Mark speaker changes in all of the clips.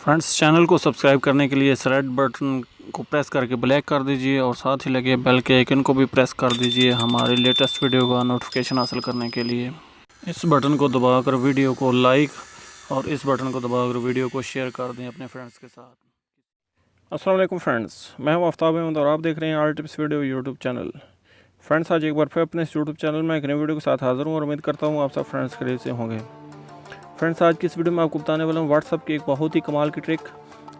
Speaker 1: Friends, channel को subscribe करने के लिए इस रेड बटन को प्रेस करके ब्लैक कर दीजिए और साथ ही लगे बेल के आइकन को भी प्रेस कर दीजिए हमारे लेटेस्ट वीडियो का नोटिफिकेशन हासिल करने के लिए। इस बटन को दबाकर वीडियो को लाइक और इस बटन को दबाकर वीडियो को शेयर कर दें अपने फ्रेंड्स के साथ। अस्सलाम वालेकुम फ्रेंड्स, मैं हूं आफ्ताब अहमद और आप देख रहे हैं R tips video YouTube channel. Friends, आज एक बार फिर अपने इस यूट्यूब चैनल में एक नई वीडियो के साथ हाजिर हूँ और उम्मीद करता हूँ आप सब फ्रेंड्स खरीद से होंगे। फ्रेंड्स, आज की इस वीडियो में आपको बताने वाला हूँ व्हाट्सअप की एक बहुत ही कमाल की ट्रिक।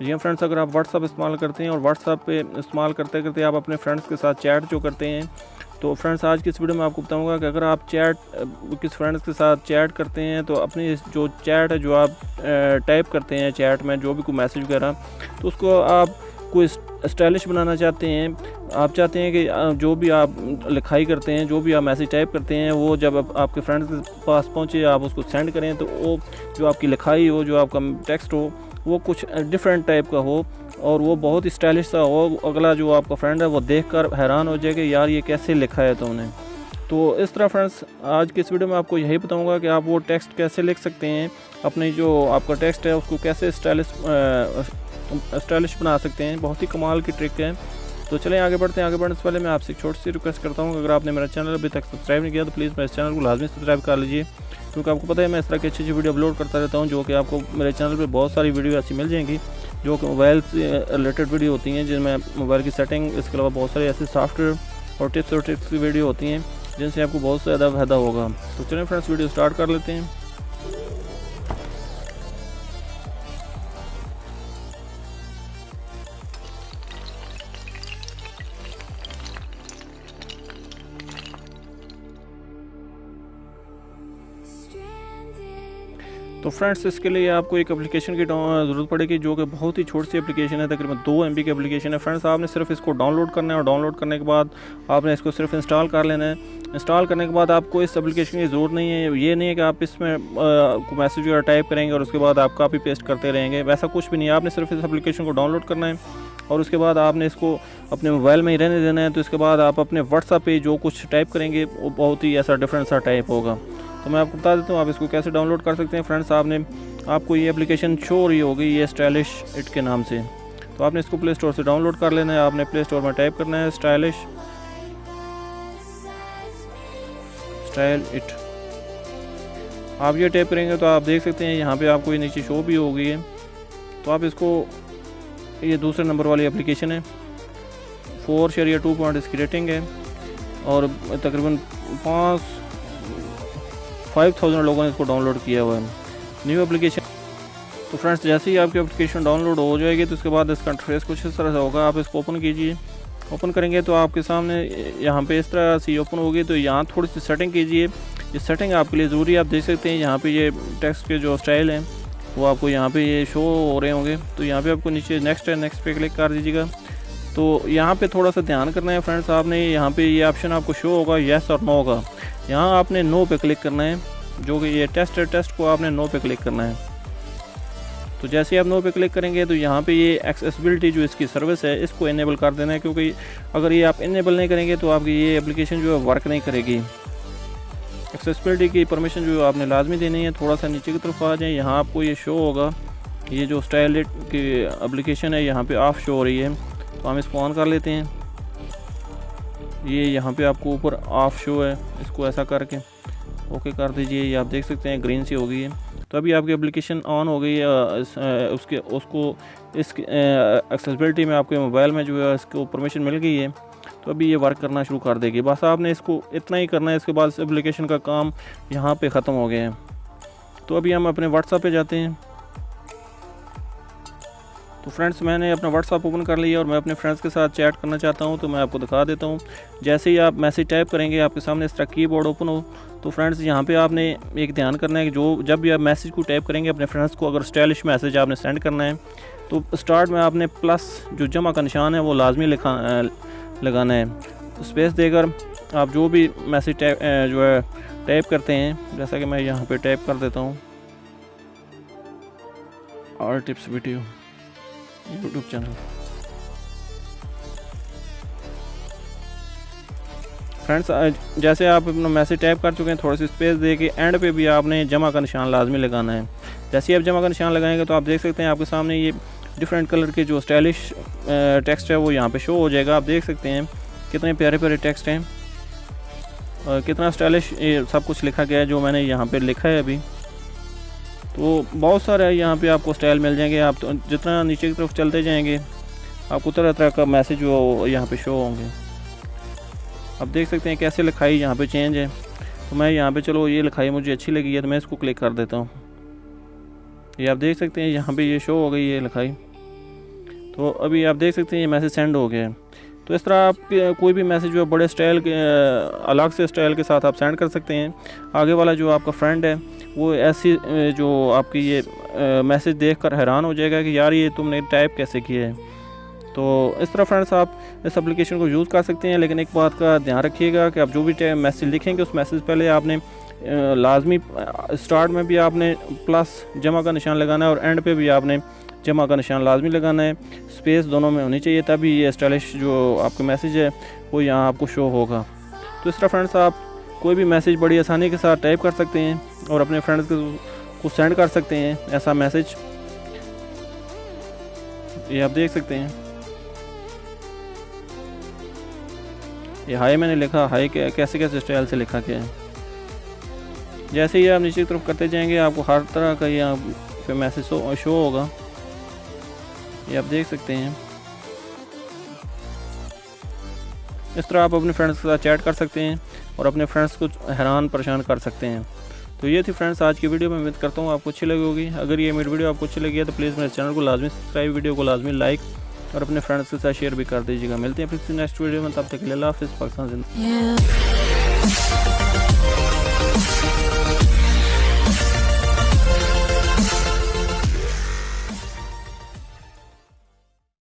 Speaker 1: जी हाँ फ्रेंड्स, अगर आप व्हाट्सअप इस्तेमाल करते हैं और व्हाट्सअप पे इस्तेमाल करते करते आप अपने फ्रेंड्स के साथ चैट जो करते हैं, तो फ्रेंड्स आज की इस वीडियो में आपको बताऊंगा कि अगर आप किस फ्रेंड्स के साथ चैट करते हैं तो अपनी जो चैट है जो आप टाइप करते हैं चैट में जो भी कोई मैसेज वगैरह, तो उसको आप कोई स्टाइलिश बनाना चाहते हैं। आप चाहते हैं कि जो भी आप लिखाई करते हैं, जो भी आप मैसेज टाइप करते हैं, वो जब आपके फ्रेंड्स के पास पहुंचे आप उसको सेंड करें तो वो जो आपकी लिखाई हो, जो आपका टेक्स्ट हो, वो कुछ डिफरेंट टाइप का हो और वो बहुत ही स्टाइलिश सा हो। अगला जो आपका फ्रेंड है वो देखकर हैरान हो जाए कि यार ये कैसे लिखा है तुमने। तो इस तरह फ्रेंड्स आज की इस वीडियो में आपको यही बताऊंगा कि आप वो टेक्स्ट कैसे लिख सकते हैं, अपनी जो आपका टेक्स्ट है उसको कैसे स्टाइलिश बना सकते हैं। बहुत ही कमाल की ट्रिक है। तो चलें आगे बढ़ते हैं। आगे बढ़ने से पहले मैं आपसे एक छोटी सी रिक्वेस्ट करता हूँ कि अगर आपने मेरा चैनल अभी तक सब्सक्राइब नहीं किया तो प्लीज़ मेरे चैनल को लाजमी सब्सक्राइब कर लीजिए, क्योंकि आपको पता है मैं इस तरह की अच्छी अच्छी वीडियो अपलोड करता रहता हूँ, जो कि आपको मेरे चैनल पे बहुत सारी वीडियो ऐसी मिल जाएंगी जो कि मोबाइल से रिलेटेड वीडियो होती हैं, जिनमें मोबाइल की सेटिंग, इसके अलावा बहुत सारे ऐसे सॉफ्टवेयर और टिप्स की वीडियो होती हैं जिनसे आपको बहुत ज़्यादा फायदा होगा। तो चलें फ्रेंड्स वीडियो स्टार्ट कर लेते हैं। तो फ्रेंड्स इसके लिए आपको एक एप्लीकेशन की ज़रूरत पड़ेगी जो कि बहुत ही छोटी सी एप्लीकेशन है, तकरीबन 2 MB की एप्लीकेशन है। फ्रेंड्स आपने सिर्फ इसको डाउनलोड करना है और डाउनलोड करने के बाद आपने इसको सिर्फ इंस्टॉल कर लेना है। इंस्टॉल करने के बाद आपको इस एप्लीकेशन की ज़रूरत नहीं है। ये नहीं है कि आप इसमें मैसेज वगैरह टाइप करेंगे और उसके बाद आप कॉपी पेस्ट करते रहेंगे, वैसा कुछ भी नहीं है। आपने सिर्फ इस एप्लीकेशन को डाउनलोड करना है और उसके बाद आपने इसको अपने मोबाइल में ही रहने देना है। तो इसके बाद आप अपने व्हाट्सएप पे जो कुछ टाइप करेंगे वो बहुत ही ऐसा डिफरेंट सा टाइप होगा। तो मैं आपको बता देता हूँ आप इसको कैसे डाउनलोड कर सकते हैं। फ्रेंड्स आपको ये एप्लीकेशन शो हो रही होगी, ये स्टाइलिश इट के नाम से। तो आपने इसको प्ले स्टोर से डाउनलोड कर लेना है। आपने प्ले स्टोर में टाइप करना है स्टाइल इट। आप ये टाइप करेंगे तो आप देख सकते हैं यहाँ पे आपको ये नीचे शो भी हो गई है। तो आप इसको, ये दूसरे नंबर वाली एप्लीकेशन है, 4 शेयर या 2 पॉइंट इसकी रेटिंग है और तकरीबन 5000 लोगों ने इसको डाउनलोड किया हुआ है, न्यू एप्लीकेशन। तो फ्रेंड्स जैसे ही आपकी एप्लीकेशन डाउनलोड हो जाएगी तो उसके बाद इसका इंटरफेस कुछ इस तरह से होगा। आप इसको ओपन कीजिए। ओपन करेंगे तो आपके सामने यहाँ पे इस तरह से ओपन होगी। तो यहाँ थोड़ी सी सेटिंग कीजिए। ये सेटिंग आपके लिए ज़रूरी है। आप देख सकते हैं यहाँ पे ये टेक्स्ट के जो स्टाइल हैं वो आपको यहाँ पे ये शो हो रहे होंगे। तो यहाँ पे आपको नीचे नेक्स्ट पे क्लिक कर दीजिएगा। तो यहाँ पे थोड़ा सा ध्यान करना है फ्रेंड्स, आपने यहाँ पे ये ऑप्शन आपको शो होगा येस और नो का, यहाँ आपने नो पे क्लिक करना है, जो कि ये टेस्ट को आपने नो पे क्लिक करना है। तो जैसे आप नो पे क्लिक करेंगे तो यहाँ पे ये एक्सेसिबिलिटी जो इसकी सर्विस है इसको इनेबल कर देना है, क्योंकि अगर ये आप इनेबल नहीं करेंगे तो आपकी ये एप्लीकेशन जो है वर्क नहीं करेगी। एक्सेसिबिलिटी की परमिशन जो आपने लाजमी देनी है। थोड़ा सा नीचे की तरफ आ जाए, यहाँ आपको ये शो होगा, ये जो स्टाइल की एप्लीकेशन है यहाँ पे ऑफ शो हो रही है। तो हम इसको ऑन कर लेते हैं। ये यहाँ पे आपको ऊपर ऑफ शो है, इसको ऐसा करके ओके कर दीजिए। ये आप देख सकते हैं ग्रीन सी हो गई है। तो अभी आपकी एप्लीकेशन ऑन हो गई है। इस एक्सेसिबिलिटी में आपके मोबाइल में जो है इसको परमिशन मिल गई है। तो अभी ये वर्क करना शुरू कर देगी। बस आपने इसको इतना ही करना है, इसके बाद इस एप्लीकेशन का काम यहाँ पे ख़त्म हो गया है। तो अभी हम अपने व्हाट्सएप पे जाते हैं। तो फ्रेंड्स मैंने अपना व्हाट्सएप ओपन कर लिया और मैं अपने फ्रेंड्स के साथ चैट करना चाहता हूं, तो मैं आपको दिखा देता हूं। जैसे ही आप मैसेज टाइप करेंगे आपके सामने इस तरह कीबोर्ड ओपन हो। तो फ्रेंड्स यहां पे आपने एक ध्यान करना है कि जब भी आप मैसेज को टाइप करेंगे अपने फ्रेंड्स को, अगर स्टाइलिश मैसेज आपने सेंड करना है तो स्टार्ट में आपने प्लस जो जमा का निशान है वो लाजमी लगाना है। स्पेस देकर आप जो भी मैसेज जो है टाइप करते हैं, जैसा कि मैं यहाँ पर टाइप कर देता हूँ R tips video YouTube channel. Friends जैसे आप अपना मैसेज टाइप कर चुके हैं, थोड़ी सी स्पेस दे के एंड पे भी आपने जमा का निशान लाजमी लगाना है, जैसे ही आप जमा का निशान लगाएंगे तो आप देख सकते हैं आपके सामने ये डिफरेंट कलर के जो स्टाइलिश टेक्स्ट है वो यहाँ पे शो हो जाएगा। आप देख सकते हैं कितने प्यारे प्यारे टेक्स्ट हैं और कितना स्टाइलिश सब कुछ लिखा गया है जो मैंने यहाँ पे लिखा है अभी। तो बहुत सारे यहाँ पे आपको स्टाइल मिल जाएंगे। आप तो जितना नीचे की तरफ चलते जाएंगे आपको तरह तरह का मैसेज वो यहाँ पे शो होंगे। आप देख सकते हैं कैसे लिखाई यहाँ पे चेंज है। तो मैं यहाँ पे चलो ये लिखाई मुझे अच्छी लगी है तो मैं इसको क्लिक कर देता हूँ। ये आप देख सकते हैं यहाँ पे ये शो हो गई ये लिखाई। तो अभी आप देख सकते हैं ये मैसेज सेंड हो गया है। तो इस तरह आप कोई भी मैसेज जो बड़े स्टाइल के अलग से स्टाइल के साथ आप सेंड कर सकते हैं। आगे वाला जो आपका फ्रेंड है वो ऐसी जो आपकी ये मैसेज देखकर हैरान हो जाएगा कि यार ये तुमने टाइप कैसे किया है। तो इस तरह फ्रेंड्स आप इस एप्लीकेशन को यूज़ कर सकते हैं। लेकिन एक बात का ध्यान रखिएगा कि आप जो भी मैसेज लिखेंगे उस मैसेज पहले आपने लाजमी स्टार्ट में भी आपने प्लस जमा का निशान लगाना है और एंड पे भी आपने जमा का निशान लाजमी लगाना है। स्पेस दोनों में होनी चाहिए तभी ये स्टाइलिश जो आपका मैसेज है वो यहाँ आपको शो होगा। तो इस तरह फ्रेंड्स आप कोई भी मैसेज बड़ी आसानी के साथ टाइप कर सकते हैं और अपने फ्रेंड्स को सेंड कर सकते हैं ऐसा मैसेज। ये आप देख सकते हैं ये हाई मैंने लिखा, हाई कैसे कैसे स्टाइल से लिखा गया है। जैसे ही आप नीचे की तरफ करते जाएंगे आपको हर तरह का यहाँ पे मैसेज शो होगा। ये आप देख सकते हैं। इस तरह आप अपने फ्रेंड्स के साथ चैट कर सकते हैं और अपने फ्रेंड्स को हैरान परेशान कर सकते हैं। तो ये थी फ्रेंड्स आज की वीडियो। मैं उम्मीद करता हूँ आपको अच्छी लगी होगी। अगर ये मेरी वीडियो आपको अच्छी लगी है तो प्लीज़ मेरे चैनल को लाजमी सब्सक्राइब, वीडियो को लाजमी लाइक और अपने फ्रेंड्स के साथ शेयर भी कर दीजिएगा। मिलते हैं फिर नेक्स्ट वीडियो में, तब तक के लिए अल्लाह हाफ़िज़। पाकिस्तान जिंदाबाद।